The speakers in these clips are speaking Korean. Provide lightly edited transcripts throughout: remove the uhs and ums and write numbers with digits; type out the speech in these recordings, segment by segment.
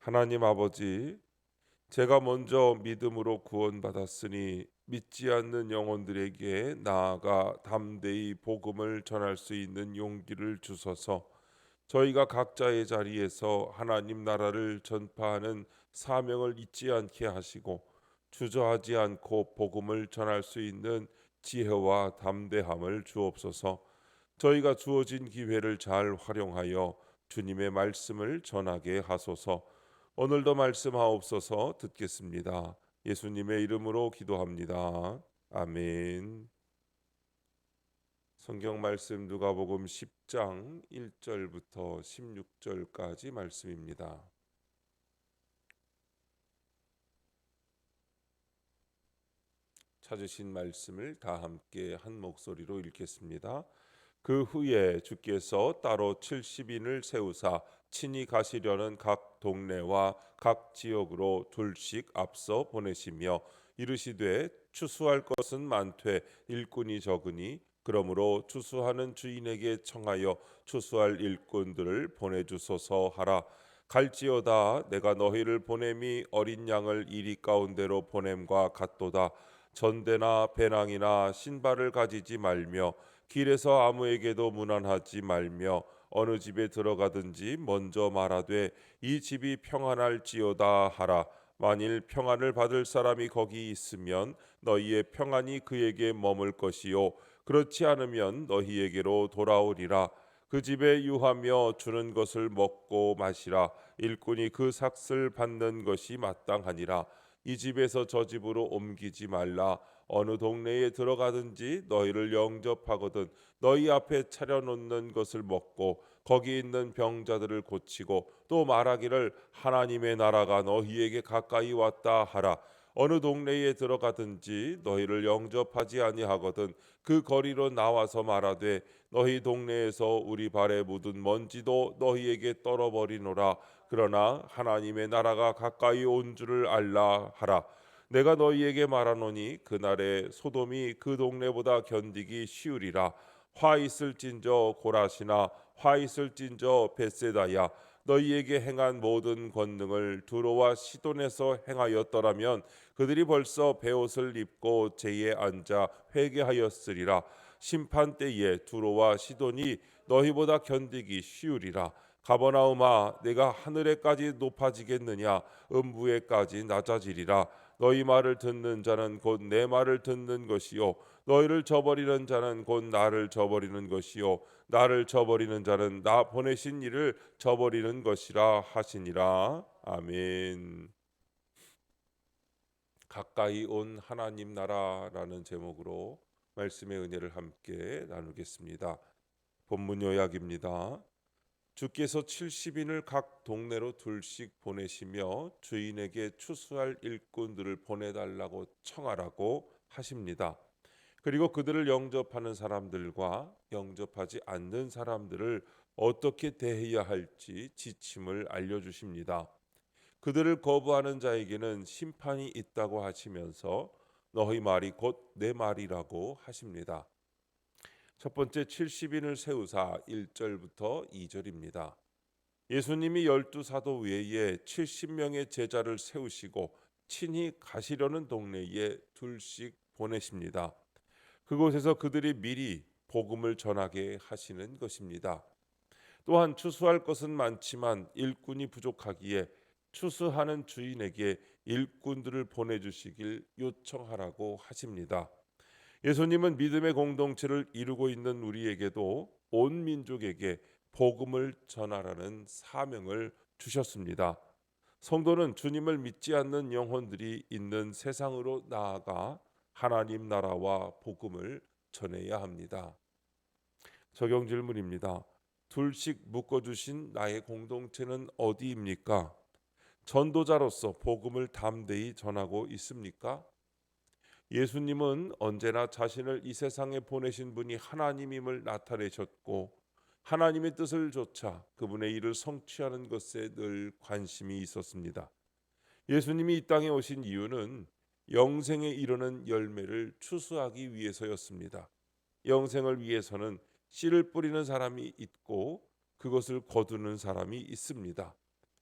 하나님 아버지, 제가 먼저 믿음으로 구원받았으니 믿지 않는 영혼들에게 나아가 담대히 복음을 전할 수 있는 용기를 주소서. 저희가 각자의 자리에서 하나님 나라를 전파하는 사명을 잊지 않게 하시고 주저하지 않고 복음을 전할 수 있는 지혜와 담대함을 주옵소서. 저희가 주어진 기회를 잘 활용하여 주님의 말씀을 전하게 하소서. 오늘도 말씀하옵소서. 듣겠습니다. 예수님의 이름으로 기도합니다. 아멘. 성경 말씀 누가복음 10장 1절부터 16절까지 말씀입니다. 찾으신 말씀을 다 함께 한 목소리로 읽겠습니다. 그 후에 주께서 따로 70인을 세우사 친히 가시려는 각 동네와 각 지역으로 둘씩 앞서 보내시며 이르시되 추수할 것은 많되 일꾼이 적으니 그러므로 추수하는 주인에게 청하여 추수할 일꾼들을 보내주소서 하라. 갈지어다 내가 너희를 보냄이 어린 양을 이리 가운데로 보냄과 같도다. 전대나 배낭이나 신발을 가지지 말며 길에서 아무에게도 문안하지 말며 어느 집에 들어가든지 먼저 말하되 이 집이 평안할지어다 하라. 만일 평안을 받을 사람이 거기 있으면 너희의 평안이 그에게 머물 것이요 그렇지 않으면 너희에게로 돌아오리라. 그 집에 유하며 주는 것을 먹고 마시라. 일꾼이 그 삭을 받는 것이 마땅하니라. 이 집에서 저 집으로 옮기지 말라. 어느 동네에 들어가든지 너희를 영접하거든 너희 앞에 차려놓는 것을 먹고 거기 있는 병자들을 고치고 또 말하기를 하나님의 나라가 너희에게 가까이 왔다 하라. 어느 동네에 들어가든지 너희를 영접하지 아니하거든 그 거리로 나와서 말하되 너희 동네에서 우리 발에 묻은 먼지도 너희에게 떨어버리노라. 그러나 하나님의 나라가 가까이 온 줄을 알라 하라. 내가 너희에게 말하노니 그날에 소돔이 그 동네보다 견디기 쉬우리라. 화 있을진저 고라시나 화 있을진저 벳세다야. 너희에게 행한 모든 권능을 두로와 시돈에서 행하였더라면 그들이 벌써 베옷을 입고 제에 앉아 회개하였으리라. 심판 때에 두로와 시돈이 너희보다 견디기 쉬우리라. 가버나움아 내가 하늘에까지 높아지겠느냐 음부에까지 낮아지리라. 너희 말을 듣는 자는 곧 내 말을 듣는 것이요 너희를 저버리는 자는 곧 나를 저버리는 것이요 나를 저버리는 자는 나 보내신 이를 저버리는 것이라 하시니라. 아멘. 가까이 온 하나님 나라라는 제목으로 말씀의 은혜를 함께 나누겠습니다. 본문 요약입니다. 주께서 70인을 각 동네로 둘씩 보내시며 주인에게 추수할 일꾼들을 보내달라고 청하라고 하십니다. 그리고 그들을 영접하는 사람들과 영접하지 않는 사람들을 어떻게 대해야 할지 지침을 알려주십니다. 그들을 거부하는 자에게는 심판이 있다고 하시면서 너희 말이 곧 내 말이라고 하십니다. 첫 번째 70인을 세우사 1절부터 2절입니다. 예수님이 12사도 외에 70명의 제자를 세우시고 친히 가시려는 동네에 둘씩 보내십니다. 그곳에서 그들이 미리 복음을 전하게 하시는 것입니다. 또한 추수할 것은 많지만 일꾼이 부족하기에 추수하는 주인에게 일꾼들을 보내주시길 요청하라고 하십니다. 예수님은 믿음의 공동체를 이루고 있는 우리에게도 온 민족에게 복음을 전하라는 사명을 주셨습니다. 성도는 주님을 믿지 않는 영혼들이 있는 세상으로 나아가 하나님 나라와 복음을 전해야 합니다. 적용 질문입니다. 둘씩 묶어주신 나의 공동체는 어디입니까? 전도자로서 복음을 담대히 전하고 있습니까? 예수님은 언제나 자신을 이 세상에 보내신 분이 하나님임을 나타내셨고 하나님의 뜻을 좇아 그분의 일을 성취하는 것에 늘 관심이 있었습니다. 예수님이 이 땅에 오신 이유는 영생에 이르는 열매를 추수하기 위해서였습니다. 영생을 위해서는 씨를 뿌리는 사람이 있고 그것을 거두는 사람이 있습니다.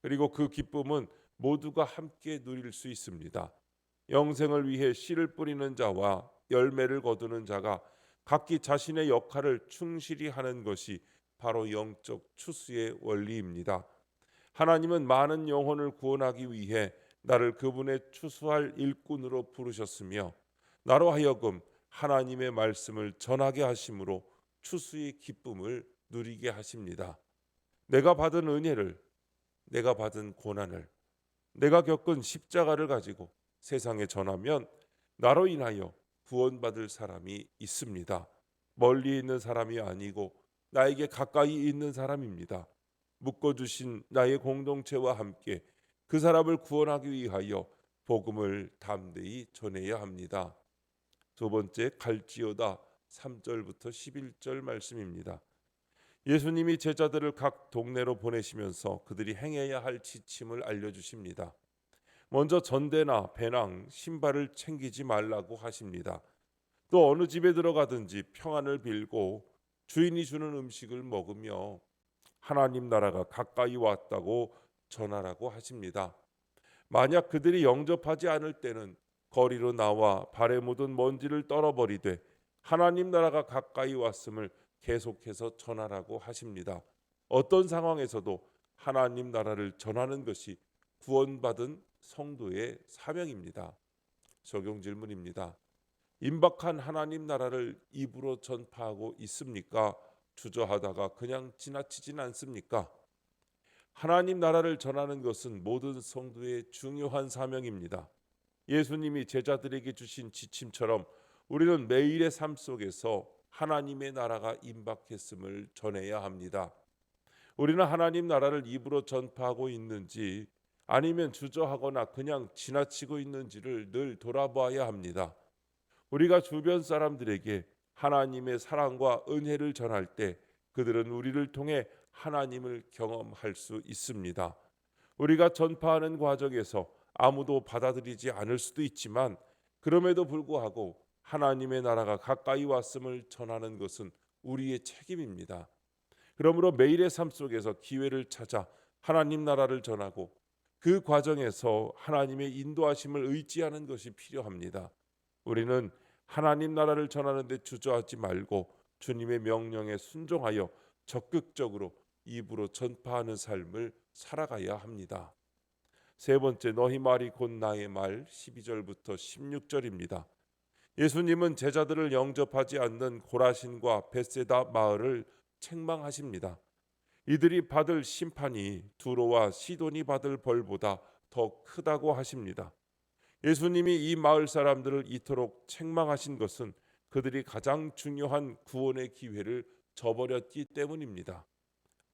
그리고 그 기쁨은 모두가 함께 누릴 수 있습니다. 영생을 위해 씨를 뿌리는 자와 열매를 거두는 자가 각기 자신의 역할을 충실히 하는 것이 바로 영적 추수의 원리입니다. 하나님은 많은 영혼을 구원하기 위해 나를 그분의 추수할 일꾼으로 부르셨으며 나로 하여금 하나님의 말씀을 전하게 하심으로 추수의 기쁨을 누리게 하십니다. 내가 받은 은혜를, 내가 받은 고난을, 내가 겪은 십자가를 가지고 세상에 전하면 나로 인하여 구원받을 사람이 있습니다. 멀리 있는 사람이 아니고 나에게 가까이 있는 사람입니다. 묶어주신 나의 공동체와 함께 그 사람을 구원하기 위하여 복음을 담대히 전해야 합니다. 두 번째, 갈지어다 3절부터 11절 말씀입니다. 예수님이 제자들을 각 동네로 보내시면서 그들이 행해야 할 지침을 알려주십니다. 먼저 전대나 배낭, 신발을 챙기지 말라고 하십니다. 또 어느 집에 들어가든지 평안을 빌고 주인이 주는 음식을 먹으며 하나님 나라가 가까이 왔다고 전하라고 하십니다. 만약 그들이 영접하지 않을 때는 거리로 나와 발에 묻은 먼지를 떨어버리되 하나님 나라가 가까이 왔음을 계속해서 전하라고 하십니다. 어떤 상황에서도 하나님 나라를 전하는 것이 구원받은 성도의 사명입니다. 적용 질문입니다. 임박한 하나님 나라를 입으로 전파하고 있습니까? 주저하다가 그냥 지나치진 않습니까? 하나님 나라를 전하는 것은 모든 성도의 중요한 사명입니다. 예수님이 제자들에게 주신 지침처럼 우리는 매일의 삶 속에서 하나님의 나라가 임박했음을 전해야 합니다. 우리는 하나님 나라를 입으로 전파하고 있는지 아니면 주저하거나 그냥 지나치고 있는지를 늘 돌아봐야 합니다. 우리가 주변 사람들에게 하나님의 사랑과 은혜를 전할 때 그들은 우리를 통해 하나님을 경험할 수 있습니다. 우리가 전파하는 과정에서 아무도 받아들이지 않을 수도 있지만 그럼에도 불구하고 하나님의 나라가 가까이 왔음을 전하는 것은 우리의 책임입니다. 그러므로 매일의 삶 속에서 기회를 찾아 하나님 나라를 전하고 그 과정에서 하나님의 인도하심을 의지하는 것이 필요합니다. 우리는 하나님 나라를 전하는 데 주저하지 말고 주님의 명령에 순종하여 적극적으로 입으로 전파하는 삶을 살아가야 합니다. 세 번째, 너희 말이 곧 나의 말 12절부터 16절입니다. 예수님은 제자들을 영접하지 않는 고라신과 벳세다 마을을 책망하십니다. 이들이 받을 심판이 두로와 시돈이 받을 벌보다 더 크다고 하십니다. 예수님이 이 마을 사람들을 이토록 책망하신 것은 그들이 가장 중요한 구원의 기회를 저버렸기 때문입니다.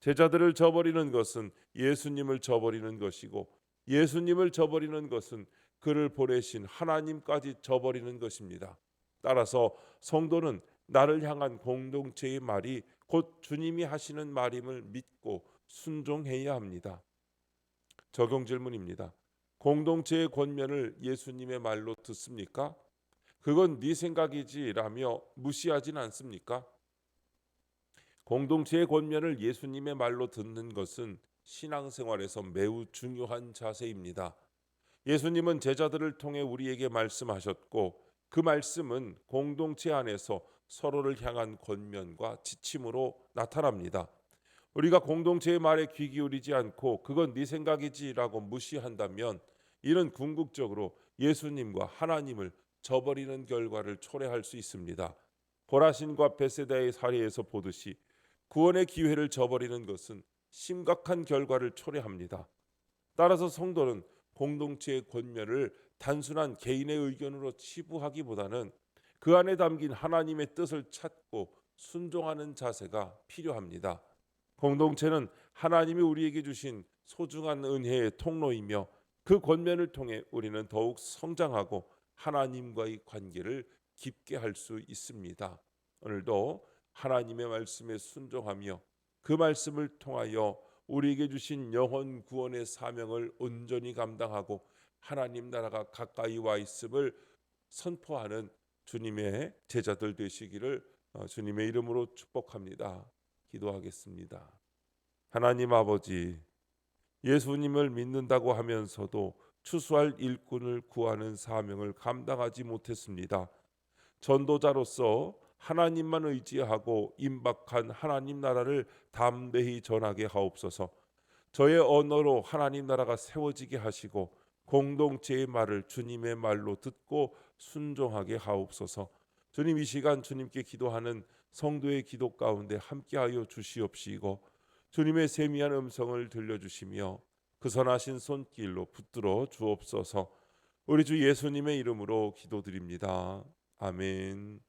제자들을 저버리는 것은 예수님을 저버리는 것이고 예수님을 저버리는 것은 그를 보내신 하나님까지 저버리는 것입니다. 따라서 성도는 나를 향한 공동체의 말이 곧 주님이 하시는 말임을 믿고 순종해야 합니다. 적용 질문입니다. 공동체의 권면을 예수님의 말로 듣습니까? 그건 네 생각이지라며 무시하진 않습니까? 공동체의 권면을 예수님의 말로 듣는 것은 신앙생활에서 매우 중요한 자세입니다. 예수님은 제자들을 통해 우리에게 말씀하셨고 그 말씀은 공동체 안에서 서로를 향한 권면과 지침으로 나타납니다. 우리가 공동체의 말에 귀 기울이지 않고 그건 네 생각이지라고 무시한다면 이는 궁극적으로 예수님과 하나님을 저버리는 결과를 초래할 수 있습니다. 고라신과 베세다의 사례에서 보듯이 구원의 기회를 저버리는 것은 심각한 결과를 초래합니다. 따라서 성도는 공동체의 권면을 단순한 개인의 의견으로 치부하기보다는 그 안에 담긴 하나님의 뜻을 찾고 순종하는 자세가 필요합니다. 공동체는 하나님이 우리에게 주신 소중한 은혜의 통로이며 그 권면을 통해 우리는 더욱 성장하고 하나님과의 관계를 깊게 할 수 있습니다. 오늘도 하나님의 말씀에 순종하며 그 말씀을 통하여 우리에게 주신 영혼 구원의 사명을 온전히 감당하고 하나님 나라가 가까이 와 있음을 선포하는 주님의 제자들 되시기를 주님의 이름으로 축복합니다. 기도하겠습니다. 하나님 아버지, 예수님을 믿는다고 하면서도 추수할 일꾼을 구하는 사명을 감당하지 못했습니다. 전도자로서 하나님만 의지하고 임박한 하나님 나라를 담대히 전하게 하옵소서. 저의 언어로 하나님 나라가 세워지게 하시고 공동체의 말을 주님의 말로 듣고 순종하게 하옵소서. 주님, 이 시간 주님께 기도하는 성도의 기도 가운데 함께하여 주시옵시고 주님의 세미한 음성을 들려주시며 그 선하신 손길로 붙들어 주옵소서. 우리 주 예수님의 이름으로 기도드립니다. 아멘.